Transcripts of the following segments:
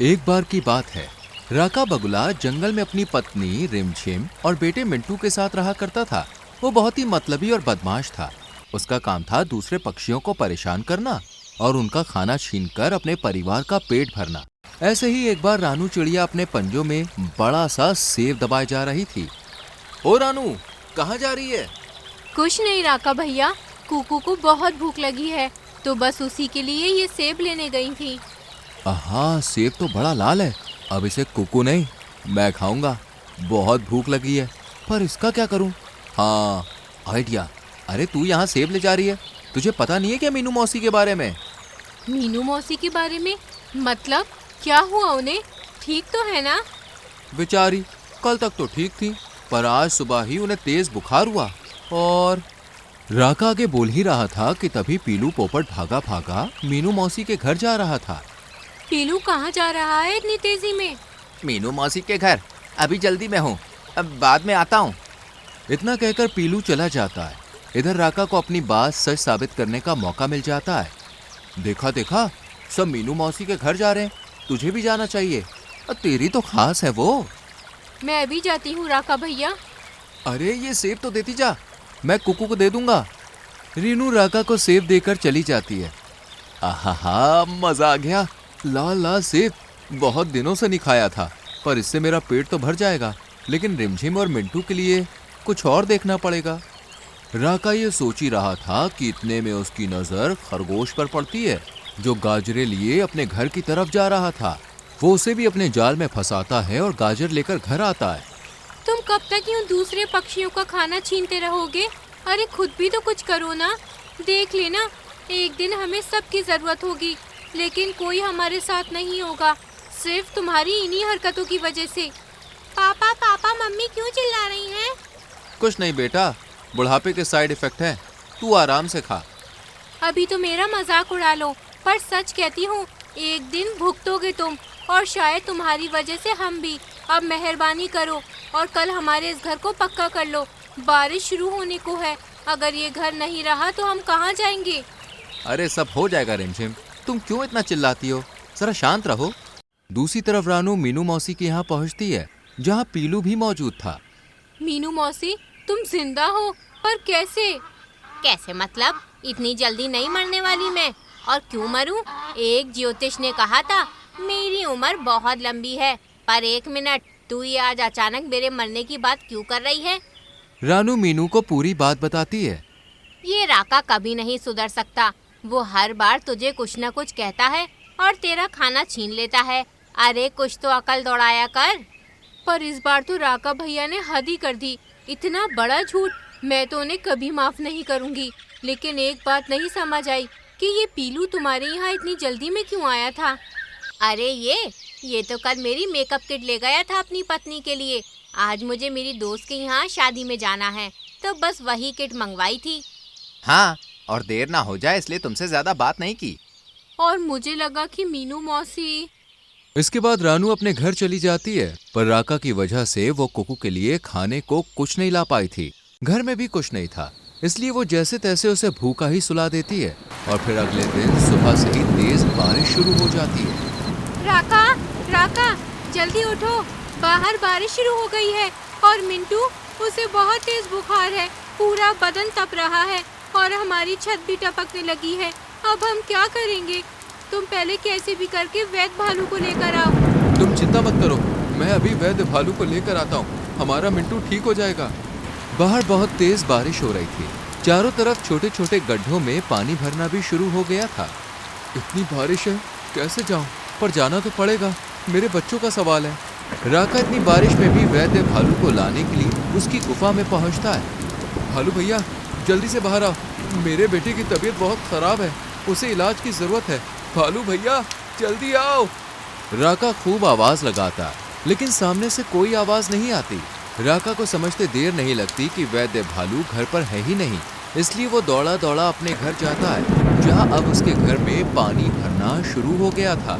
एक बार की बात है। राका बगुला जंगल में अपनी पत्नी रिमझिम और बेटे मिंटू के साथ रहा करता था। वो बहुत ही मतलबी और बदमाश था। उसका काम था दूसरे पक्षियों को परेशान करना और उनका खाना छीनकर अपने परिवार का पेट भरना। ऐसे ही एक बार रानू चिड़िया अपने पंजों में बड़ा सा सेब दबाए जा रही थी। ओ रानू, कहाँ जा रही है? कुछ नहीं राका भैया, कुकू को बहुत भूख लगी है तो बस उसी के लिए ये सेब लेने गई थी। हाँ, सेब तो बड़ा लाल है। अब इसे कुकू नहीं, मैं खाऊंगा। बहुत भूख लगी है, पर इसका क्या करूं? हाँ, आइडिया। अरे तू यहाँ सेब ले जा रही है, तुझे पता नहीं है क्या मीनू मौसी के बारे में? मीनू मौसी के बारे में? मतलब क्या हुआ उन्हें? ठीक तो है ना? बेचारी कल तक तो ठीक थी, पर आज सुबह ही उन्हें तेज बुखार हुआ। और राका आगे बोल ही रहा था कि तभी पीलू पोपट भागा भागा मीनू मौसी के घर जा रहा था। पीलू कहाँ जा रहा है इतनी तेजी में? मीनू मौसी के घर, अभी जल्दी में हूँ, अब बाद में आता हूँ। इतना कहकर पीलू चला जाता है। इधर राका को अपनी बात सच साबित करने का मौका मिल जाता है। देखा देखा, सब मीनू मौसी के घर जा रहे हैं, तुझे भी जाना चाहिए। और तेरी तो खास है वो। मैं अभी जाती हूँ राका भैया। अरे ये सेब तो देती जा, मैं कुकू को दे दूंगा। रीनू राका को सेब देकर चली जाती है। आहा, मजा आ गया। लाल लाल सेब बहुत दिनों से नहीं खाया था, पर इससे मेरा पेट तो भर जाएगा। लेकिन रिमझिम और मिंटू के लिए कुछ और देखना पड़ेगा। राका ये सोच ही रहा था कि इतने में उसकी नजर खरगोश पर पड़ती है, जो गाजरे लिए अपने घर की तरफ जा रहा था। वो उसे भी अपने जाल में फंसाता है और गाजर लेकर घर आता है। तुम कब तक यूँ दूसरे पक्षियों का खाना छीनते रहोगे? अरे खुद भी तो कुछ करो ना। देख लेना, एक दिन हमें सबकी जरूरत होगी, लेकिन कोई हमारे साथ नहीं होगा, सिर्फ तुम्हारी इन्हीं हरकतों की वजह से। पापा पापा, मम्मी क्यों चिल्ला रही हैं? कुछ नहीं बेटा, बुढ़ापे के साइड इफेक्ट है, तू आराम से खा। अभी तो मेरा मजाक उड़ा लो, पर सच कहती हूँ, एक दिन भुगतोगे तुम, और शायद तुम्हारी वजह से हम भी। अब मेहरबानी करो और कल हमारे इस घर को पक्का कर लो। बारिश शुरू होने को है, अगर ये घर नहीं रहा तो हम कहाँ जाएंगे? अरे सब हो जाएगा रिमझिम, तुम क्यों इतना चिल्लाती हो? जरा शांत रहो। दूसरी तरफ रानू मीनू मौसी के यहाँ पहुँचती है, जहाँ पीलू भी मौजूद था। मीनू मौसी, तुम जिंदा हो? पर कैसे? कैसे मतलब? इतनी जल्दी नहीं मरने वाली मैं। और क्यों मरूं? एक ज्योतिष ने कहा था मेरी उम्र बहुत लंबी है। पर एक मिनट, तू ये आज अचानक मेरे मरने की बात क्यों कर रही है? रानू मीनू को पूरी बात बताती है। ये राका कभी नहीं सुधर सकता। वो हर बार तुझे कुछ न कुछ कहता है और तेरा खाना छीन लेता है। अरे कुछ तो अकल दौड़ाया कर। पर इस बार तो राका भैया ने हद ही कर दी। इतना बड़ा झूठ मैं तो उन्हें कभी माफ नहीं करूंगी। लेकिन एक बात नहीं समझ आई कि ये पीलू तुम्हारे यहाँ इतनी जल्दी में क्यों आया था? अरे ये तो कल मेरी मेकअप किट ले गया था अपनी पत्नी के लिए। आज मुझे मेरी दोस्त के यहाँ शादी में जाना है, तो बस वही किट मंगवाई थी। हाँ, और देर ना हो जाए इसलिए तुमसे ज्यादा बात नहीं की। और मुझे लगा कि मीनू मौसी। इसके बाद रानू अपने घर चली जाती है, पर राका की वजह से वो कुकू के लिए खाने को कुछ नहीं ला पाई थी। घर में भी कुछ नहीं था, इसलिए वो जैसे तैसे उसे भूखा ही सुला देती है। और फिर अगले दिन सुबह से ही तेज बारिश शुरू हो जाती है। राका, राका, जल्दी उठो, बाहर बारिश शुरू हो गई है। और मिंटू, उसे बहुत तेज बुखार है, पूरा बदन तप रहा है और हमारी छत भी टपकने लगी है। अब हम क्या करेंगे? तुम पहले कैसे भी करके वैद्य भालू को लेकर आओ। तुम चिंता मत करो, मैं अभी वैद्य भालू को लेकर आता हूँ। हमारा मिंटू ठीक हो जाएगा। बाहर बहुत तेज बारिश हो रही थी। चारों तरफ छोटे छोटे गड्ढों में पानी भरना भी शुरू हो गया था। इतनी बारिश है, कैसे जाऊं? पर जाना तो पड़ेगा, मेरे बच्चों का सवाल है। राका इतनी बारिश में भी वैद्य भालू को लाने के लिए उसकी गुफा में पहुंचता है। भालू भैया, जल्दी से बाहर आओ, मेरे बेटे की तबीयत बहुत खराब है, उसे इलाज की जरूरत है। भालू भैया, जल्दी आओ। राका खूब आवाज लगाता, लेकिन सामने से कोई आवाज नहीं आती। राका को समझते देर नहीं लगती कि वैद्य भालू घर पर है ही नहीं, इसलिए वो दौड़ा दौड़ा अपने घर जाता है, जहाँ अब उसके घर में पानी भरना शुरू हो गया था।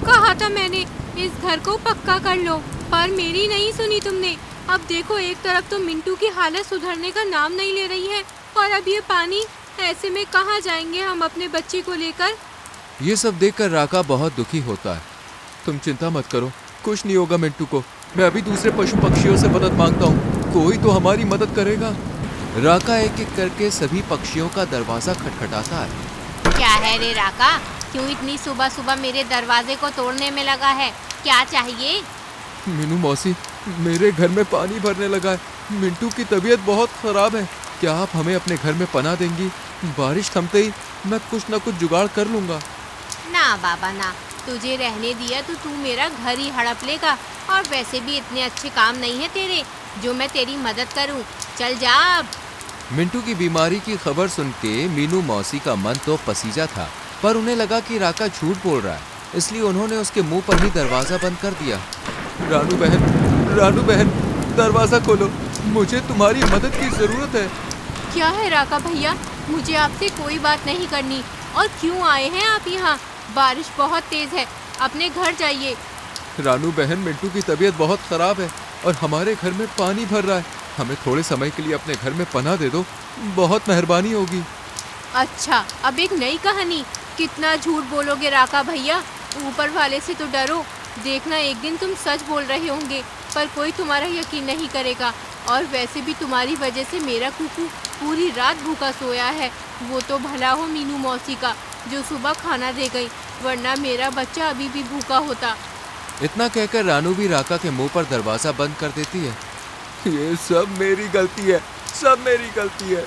कहा था मैंने, इस घर को पक्का कर लो, पर मेरी नहीं सुनी तुमने। अब देखो, एक तरफ तो मिंटू की हालत सुधरने का नाम नहीं ले रही है, और अब ये पानी। ऐसे में कहाँ जाएंगे हम अपने बच्चे को लेकर? ये सब देखकर राका बहुत दुखी होता है। तुम चिंता मत करो, कुछ नहीं होगा मिंटू को। मैं अभी दूसरे पशु पक्षियों से मदद मांगता हूँ, कोई तो हमारी मदद करेगा। राका एक एक करके सभी पक्षियों का दरवाजा खटखटाता है। क्या है रे राका, क्यों इतनी सुबह सुबह मेरे दरवाजे को तोड़ने में लगा है? क्या चाहिए? मीनू मौसी, मेरे घर में पानी भरने लगा है। मिंटू की तबीयत बहुत खराब है। क्या आप हमें अपने घर में पनाह देंगी? बारिश थमते ही मैं कुछ न कुछ जुगाड़ कर लूंगा। ना बाबा ना, तुझे रहने दिया तो तू मेरा घर ही हड़प लेगा। और वैसे भी इतने अच्छे काम नहीं है तेरे जो मैं तेरी मदद करूं। चल जा अब। मिंटू की बीमारी की खबर सुन के मीनू मौसी का मन तो पसीजा था, पर उन्हें लगा कि राका झूठ बोल रहा है, इसलिए उन्होंने उसके मुंह पर ही दरवाजा बंद कर दिया। रानू बहन, दरवाजा खोलो, मुझे तुम्हारी मदद की जरूरत है। क्या है राका भैया, मुझे आपसे कोई बात नहीं करनी। और क्यों आए हैं आप यहाँ? बारिश बहुत तेज है, अपने घर जाइए। रानू बहन, मिंटू की तबीयत बहुत खराब है और हमारे घर में पानी भर रहा है। हमें थोड़े समय के लिए अपने घर में पनाह दे दो, बहुत मेहरबानी होगी। अच्छा, अब एक नई कहानी। कितना झूठ बोलोगे राका भैया, ऊपर वाले से तो डरो। देखना एक दिन तुम सच बोल रहे होंगे, पर कोई तुम्हारा यकीन नहीं करेगा। और वैसे भी तुम्हारी वजह से मेरा कुकू पूरी रात भूखा सोया है। वो तो भला हो मीनू मौसी का, जो सुबह खाना दे गई, वरना मेरा बच्चा अभी भी भूखा होता। इतना कहकर रानू भी राका के मुंह पर दरवाजा बंद कर देती है। ये सब मेरी गलती है, सब मेरी गलती है।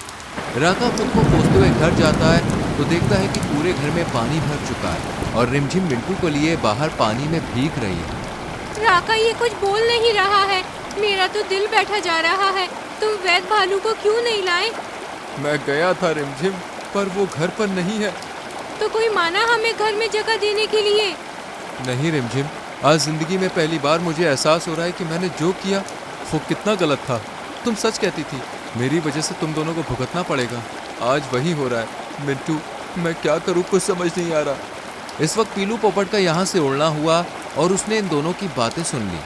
राका खुद को कोसते हुए घर जाता है तो देखता है कि पूरे घर में पानी भर चुका है और रिमझिम मिंटू को लिए बाहर पानी में भीग रही है। राका ये कुछ बोल नहीं रहा है, मेरा तो दिल बैठा जा रहा है। तुम वैद्य भालू को क्यों नहीं लाए? मैं गया था रिमझिम, पर वो घर पर नहीं है। तो कोई माना हमें घर में जगह देने के लिए? नहीं रिमझिम, आज जिंदगी में पहली बार मुझे एहसास हो रहा है कि मैंने जो किया वो कितना गलत था। तुम सच कहती थी, मेरी वजह से तुम दोनों को भुगतना पड़ेगा। आज वही हो रहा है। मिंटू, मैं क्या करूँ, कुछ समझ नहीं आ रहा। इस वक्त पीलू पोपट का यहाँ से उड़ना हुआ और उसने इन दोनों की बातें सुन ली।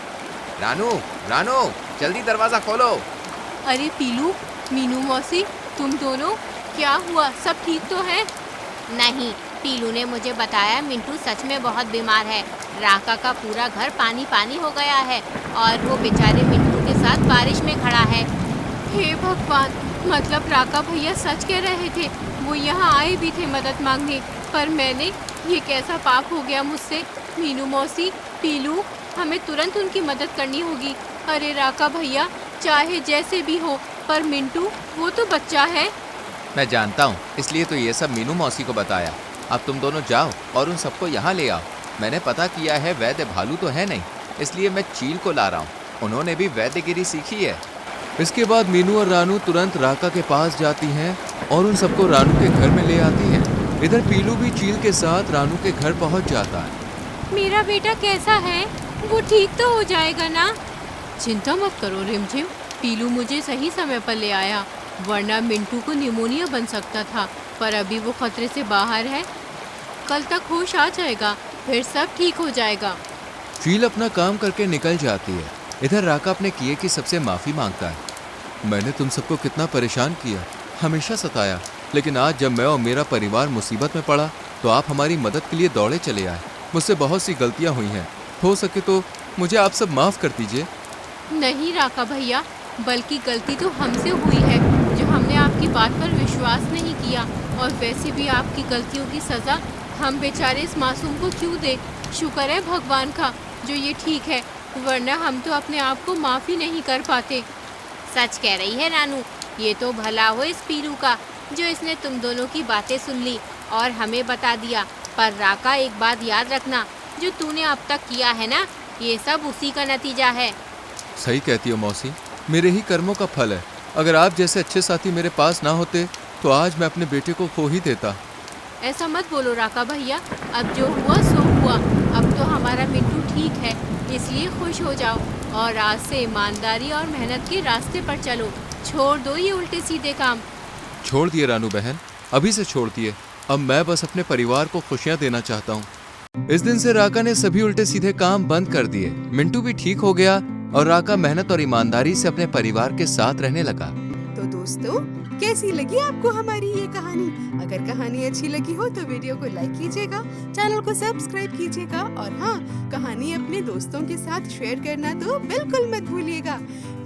रानू, जल्दी दरवाजा खोलो। अरे पीलू, मीनू मौसी, तुम दोनों, क्या हुआ? सब ठीक तो है? नहीं, पीलू ने मुझे बताया मिंटू सच में बहुत बीमार है। राका का पूरा घर पानी पानी हो गया है और वो बेचारे मिंटू के साथ बारिश में खड़ा है। हे भगवान, मतलब राका भैया सच कह रहे थे। वो यहाँ आए भी थे मदद मांगने, पर मैंने, ये कैसा पाप हो गया मुझसे। मीनू मौसी, पीलू, हमें तुरंत उनकी मदद करनी होगी। अरे राका भैया, चाहे जैसे भी हो, पर मिंटू, वो तो बच्चा है। मैं जानता हूँ, इसलिए तो ये सब मीनू मौसी को बताया। अब तुम दोनों जाओ और उन सबको यहाँ ले आओ। मैंने पता किया है वैद्य भालू तो है नहीं, इसलिए मैं चील को ला रहा हूँ। उन्होंने भी वैद्यगिरी सीखी है। इसके बाद मीनू और रानू तुरंत राका के पास जाती हैं और उन सबको रानू के घर में ले आती हैं। इधर पीलू भी चील के साथ रानू के घर पहुँच जाता है। मेरा बेटा कैसा है? वो ठीक तो हो जाएगा ना? चिंता मत करो रिमझिम, पीलू मुझे सही समय पर ले आया, वरना मिंटू को निमोनिया बन सकता था। पर अभी वो खतरे से बाहर है, कल तक होश आ जाएगा, फिर सब ठीक हो जाएगा। चील अपना काम करके निकल जाती है। इधर राका अपने किए की सबसे माफ़ी मांगता है। मैंने तुम सबको कितना परेशान किया, हमेशा सताया, लेकिन आज जब मैं और मेरा परिवार मुसीबत में पड़ा तो आप हमारी मदद के लिए दौड़े चले आए। मुझसे बहुत सी गलतियां हुई हैं, हो सके तो मुझे आप सब माफ़ कर दीजिए। नहीं राका भैया, बल्कि गलती तो हमसे हुई है, जो हमने आपकी बात पर विश्वास नहीं किया। और वैसे भी आपकी गलतियों की सज़ा हम बेचारे इस मासूम को क्यों दे? शुक्र है भगवान का जो ये ठीक है, वरना हम तो अपने आप को माफ़ी नहीं कर पाते। सच कह रही है रानू, ये तो भला हो इस पीलू का, जो इसने तुम दोनों की बातें सुन ली और हमें बता दिया। पर राका, एक बात याद रखना, जो तूने अब तक किया है ना, ये सब उसी का नतीजा है। सही कहती हो मौसी, मेरे ही कर्मों का फल है। अगर आप जैसे अच्छे साथी मेरे पास ना होते तो आज मैं अपने बेटे को खो ही देता। ऐसा मत बोलो राका भैया, अब जो हुआ सो हुआ। अब तो हमारा मिंटू ठीक है, इसलिए खुश हो जाओ और आज से ईमानदारी और मेहनत के रास्ते पर चलो। छोड़ दो ये उल्टे सीधे काम। छोड़ दिए रानू बहन, अभी से छोड़ दिए। अब मैं बस अपने परिवार को खुशियां देना चाहता हूँ। इस दिन से राका ने सभी उल्टे सीधे काम बंद कर दिए। मिंटू भी ठीक हो गया और राका मेहनत और ईमानदारी से अपने परिवार के साथ रहने लगा। तो दोस्तों, कैसी लगी आपको हमारी ये कहानी? अगर कहानी अच्छी लगी हो तो वीडियो को लाइक कीजिएगा, चैनल को सब्सक्राइब कीजिएगा और हाँ, कहानी अपने दोस्तों के साथ शेयर करना तो बिल्कुल मत भूलिएगा।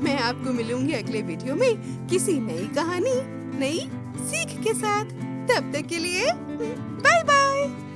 मैं आपको मिलूंगी अगले वीडियो में किसी नई कहानी, नई सीख के साथ। तब तक के लिए बाय बाय।